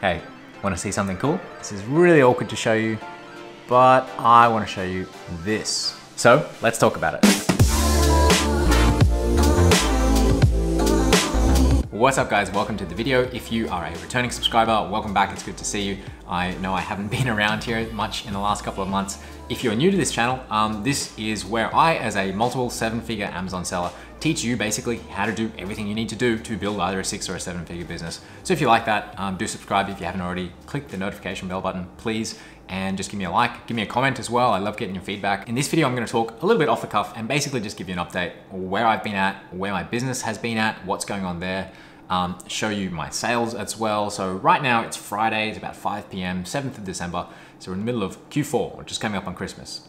Hey, want to see something cool? This is really awkward to show you, but I want to show you this. So let's talk about it. What's up guys, welcome to the video. If you are a returning subscriber, welcome back, it's good to see you. I know I haven't been around here much in the last couple of months. If you're new to this channel, this is where I, as a multiple seven-figure Amazon seller, teach you basically how to do everything you need to do to build either a 6 or a 7-figure business. So if you like that, do subscribe if you haven't already. Click the notification bell button, please, and just give me a like, give me a comment as well. I love getting your feedback. In this video, I'm gonna talk a little bit off the cuff and basically just give you an update where I've been at, where my business has been at, what's going on there. Show you my sales as well. So right now it's Friday, it's about 5 p.m., 7th of December. So we're in the middle of Q4, we're just coming up on Christmas.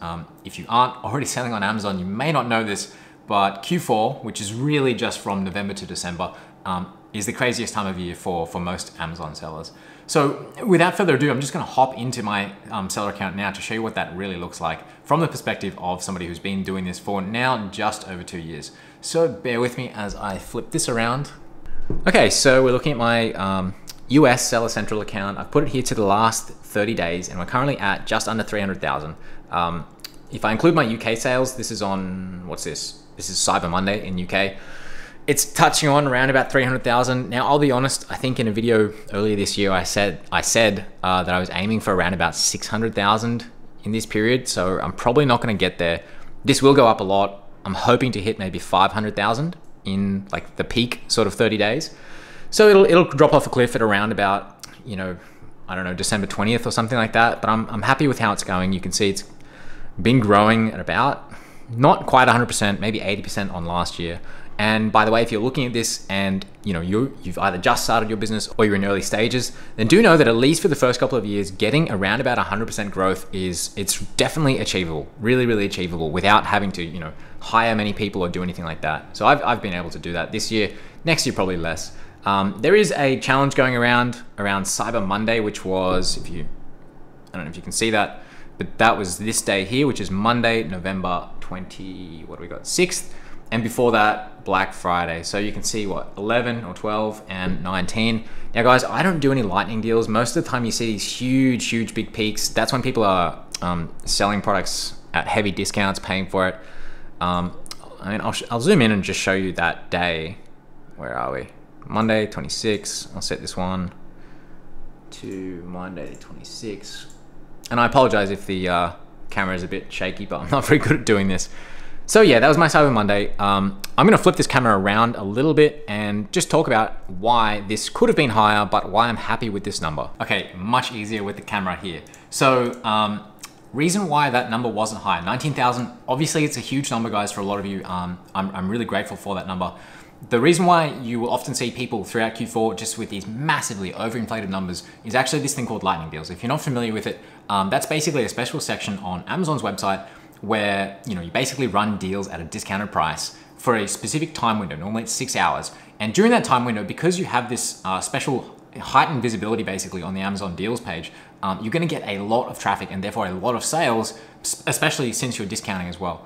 If you aren't already selling on Amazon, you may not know this, but Q4, which is really just from November to December, is the craziest time of year for most Amazon sellers. So without further ado, I'm just gonna hop into my seller account now to show you what that really looks like from the perspective of somebody who's been doing this for now just over 2 years. So bear with me as I flip this around. Okay, so we're looking at my US Seller Central account. I've put it here to the last 30 days and we're currently at just under 300,000. If I include my UK sales, this is on, what's this? This is Cyber Monday in UK. It's touching on around about 300,000. Now, I'll be honest, I think in a video earlier this year, I said that I was aiming for around about 600,000 in this period. So I'm probably not gonna get there. This will go up a lot. I'm hoping to hit maybe 500,000 in like the peak sort of 30 days. So it'll drop off a cliff at around about, you know, I don't know, December 20th or something like that. But I'm happy with how it's going. You can see it's been growing at about, not quite 100%, maybe 80% on last year. And by the way, if you're looking at this and you know you've either just started your business or you're in early stages, then do know that at least for the first couple of years, getting around about 100% growth it's definitely achievable, really, really achievable without having to, you know, hire many people or do anything like that. So I've been able to do that this year. Next year, probably less. There is a challenge going around Cyber Monday, which was, I don't know if you can see that, but that was this day here, which is Monday, November 20, what do we got, 6th. And before that, Black Friday. So you can see what, 11 or 12 and 19. Now guys, I don't do any lightning deals. Most of the time you see these huge big peaks. That's when people are selling products at heavy discounts, paying for it. I mean, I'll zoom in and just show you that day. Where are we? Monday, 26. I'll set this one to Monday, 26. And I apologize if the camera is a bit shaky, but I'm not very good at doing this. So yeah, that was my Cyber Monday. I'm gonna flip this camera around a little bit and just talk about why this could have been higher, but why I'm happy with this number. Okay, much easier with the camera here. So reason why that number wasn't higher, 19,000, obviously it's a huge number guys for a lot of you. I'm really grateful for that number. The reason why you will often see people throughout Q4 just with these massively overinflated numbers is actually this thing called lightning deals. If you're not familiar with it, that's basically a special section on Amazon's website where you basically run deals at a discounted price for a specific time window. Normally it's 6 hours. And during that time window, because you have this special heightened visibility basically on the Amazon deals page, you're gonna get a lot of traffic and therefore a lot of sales, especially since you're discounting as well.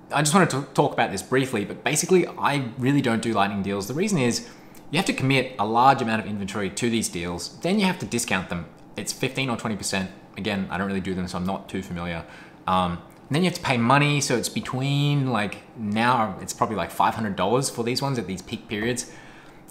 I just wanted to talk about this briefly, but basically I really don't do lightning deals. The reason is you have to commit a large amount of inventory to these deals, then you have to discount them. It's 15 or 20%. Again, I don't really do them, so I'm not too familiar. Then you have to pay money, so it's between now it's probably like $500 for these ones at these peak periods.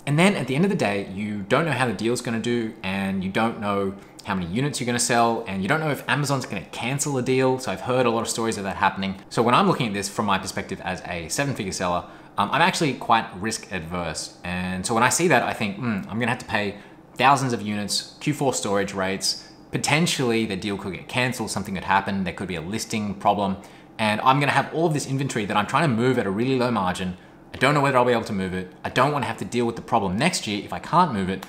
And then at the end of the day, you don't know how the deal's gonna do, and you don't know how many units you're gonna sell, and you don't know if Amazon's gonna cancel a deal. So I've heard a lot of stories of that happening. So when I'm looking at this from my perspective as a 7-figure seller, I'm actually quite risk adverse. And so when I see that, I think, I'm gonna have to pay thousands of units, Q4 storage rates, potentially the deal could get canceled, something could happen, there could be a listing problem, and I'm gonna have all of this inventory that I'm trying to move at a really low margin. I don't know whether I'll be able to move it. I don't wanna have to deal with the problem next year if I can't move it.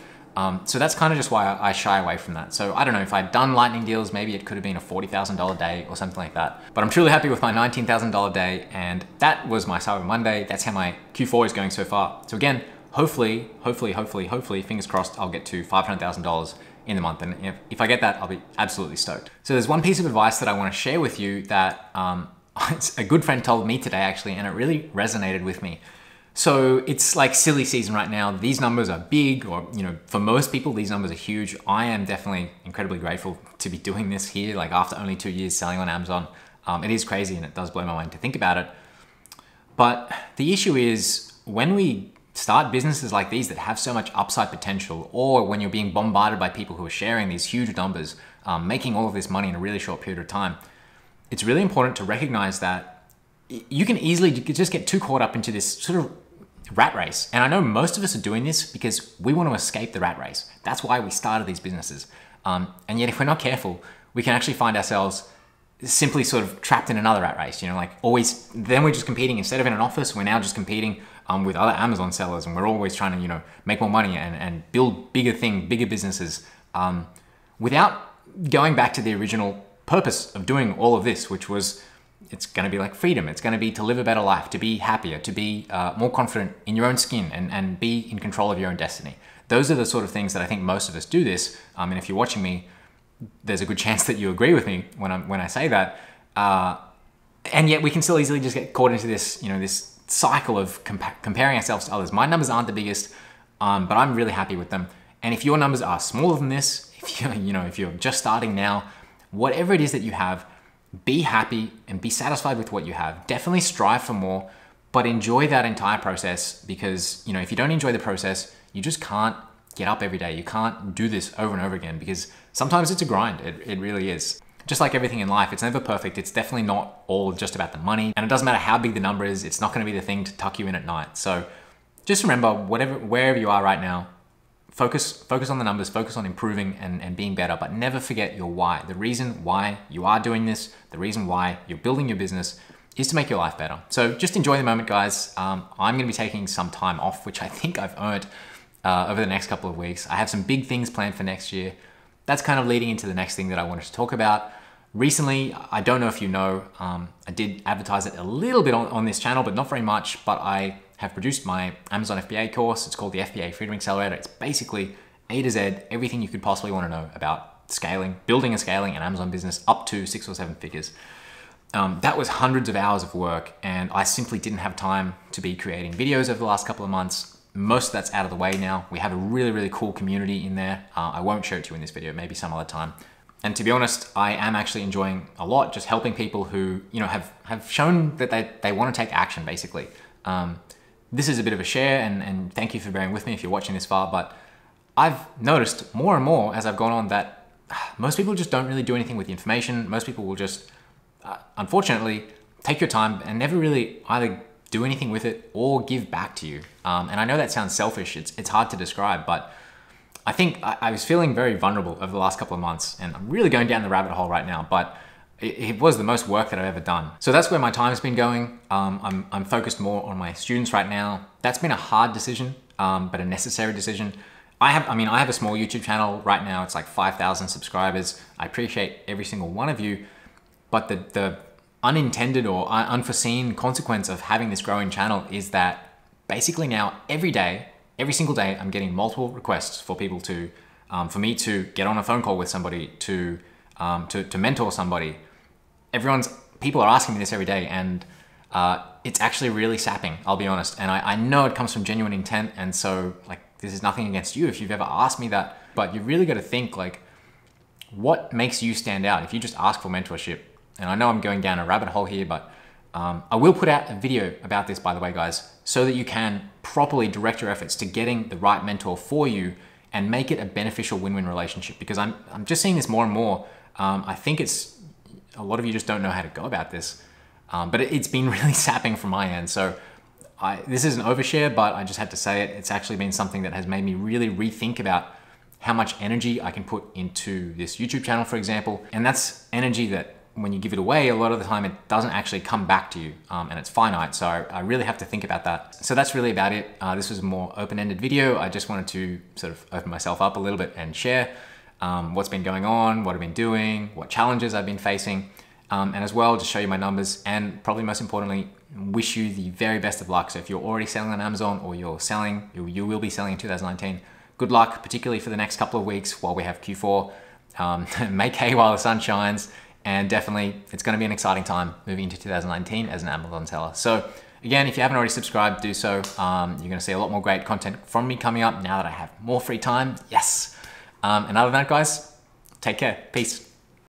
So that's kind of just why I shy away from that. So I don't know, if I'd done lightning deals, maybe it could have been a $40,000 day or something like that. But I'm truly happy with my $19,000 day, and that was my Cyber Monday. That's how my Q4 is going so far. So again, hopefully, fingers crossed, I'll get to $500,000 in the month. And if I get that, I'll be absolutely stoked. So there's one piece of advice that I want to share with you that a good friend told me today actually, and it really resonated with me. So it's like silly season right now. These numbers are big, or for most people, these numbers are huge. I am definitely incredibly grateful to be doing this here, like after only 2 years selling on Amazon. It is crazy and it does blow my mind to think about it. But the issue is when we start businesses like these that have so much upside potential, or when you're being bombarded by people who are sharing these huge numbers, making all of this money in a really short period of time, it's really important to recognize that you can easily just get too caught up into this sort of rat race. And I know most of us are doing this because we want to escape the rat race. That's why we started these businesses. And yet if we're not careful, we can actually find ourselves simply sort of trapped in another rat race, like always, then we're just competing. Instead of in an office, we're now just competing with other Amazon sellers, and we're always trying to, make more money and build bigger businesses, without going back to the original purpose of doing all of this, which was, it's going to be like freedom. It's going to be to live a better life, to be happier, to be more confident in your own skin, and be in control of your own destiny. Those are the sort of things that I think most of us do this. And if you're watching me, there's a good chance that you agree with me when I say that. And yet we can still easily just get caught into this, this cycle of comparing ourselves to others. My numbers aren't the biggest, but I'm really happy with them. And if your numbers are smaller than this, if you're just starting now, whatever it is that you have, be happy and be satisfied with what you have. Definitely strive for more, but enjoy that entire process, because if you don't enjoy the process, you just can't get up every day. You can't do this over and over again, because sometimes it's a grind. It really is. Just like everything in life, it's never perfect. It's definitely not all just about the money, and it doesn't matter how big the number is. It's not going to be the thing to tuck you in at night. So just remember, wherever you are right now, focus on the numbers, focus on improving and being better, but never forget your why. The reason why you are doing this, the reason why you're building your business, is to make your life better. So just enjoy the moment, guys. I'm going to be taking some time off, which I think I've earned over the next couple of weeks. I have some big things planned for next year. That's kind of leading into the next thing that I wanted to talk about. Recently, I don't know if you know, I did advertise it a little bit on this channel, but not very much, but I have produced my Amazon FBA course. It's called the FBA Freedom Accelerator. It's basically A to Z, everything you could possibly want to know about scaling, building and scaling an Amazon business up to 6 or 7 figures. That was hundreds of hours of work, and I simply didn't have time to be creating videos over the last couple of months. Most of that's out of the way now. We have a really, really cool community in there. I won't share it to you in this video, maybe some other time. And to be honest, I am actually enjoying a lot just helping people who, have shown that they want to take action, basically. This is a bit of a share, and thank you for bearing with me if you're watching this far, but I've noticed more and more as I've gone on that most people just don't really do anything with the information. Most people will just, unfortunately, take your time and never really either do anything with it or give back to you. And I know that sounds selfish. It's hard to describe, but I think I was feeling very vulnerable over the last couple of months, and I'm really going down the rabbit hole right now, but it was the most work that I've ever done. So that's where my time has been going. I'm focused more on my students right now. That's been a hard decision, but a necessary decision. I have a small YouTube channel right now. It's like 5,000 subscribers. I appreciate every single one of you, but the unintended or unforeseen consequence of having this growing channel is that basically now every single day, I'm getting multiple requests for people to, for me to get on a phone call with somebody, to mentor somebody. People are asking me this every day, and it's actually really sapping, I'll be honest. And I know it comes from genuine intent, and so this is nothing against you if you've ever asked me that, but you really got to think what makes you stand out if you just ask for mentorship. And I know I'm going down a rabbit hole here, but I will put out a video about this, by the way, guys, so that you can properly direct your efforts to getting the right mentor for you and make it a beneficial win-win relationship. Because I'm just seeing this more and more. I think a lot of you just don't know how to go about this, but it's been really sapping from my end. So this is an overshare, but I just had to say it. It's actually been something that has made me really rethink about how much energy I can put into this YouTube channel, for example. And that's energy that when you give it away, a lot of the time it doesn't actually come back to you, and it's finite. So I really have to think about that. So that's really about it. This was a more open-ended video. I just wanted to sort of open myself up a little bit and share what's been going on, what I've been doing, what challenges I've been facing, and as well, just show you my numbers, and probably most importantly, wish you the very best of luck. So if you're already selling on Amazon, or you will be selling in 2019, good luck, particularly for the next couple of weeks while we have Q4. Make hay while the sun shines. And definitely, it's going to be an exciting time moving into 2019 as an Amazon seller. So Again, if you haven't already subscribed, do so. You're gonna see a lot more great content from me coming up now that I have more free time. Yes. And other than that, guys, take care. Peace.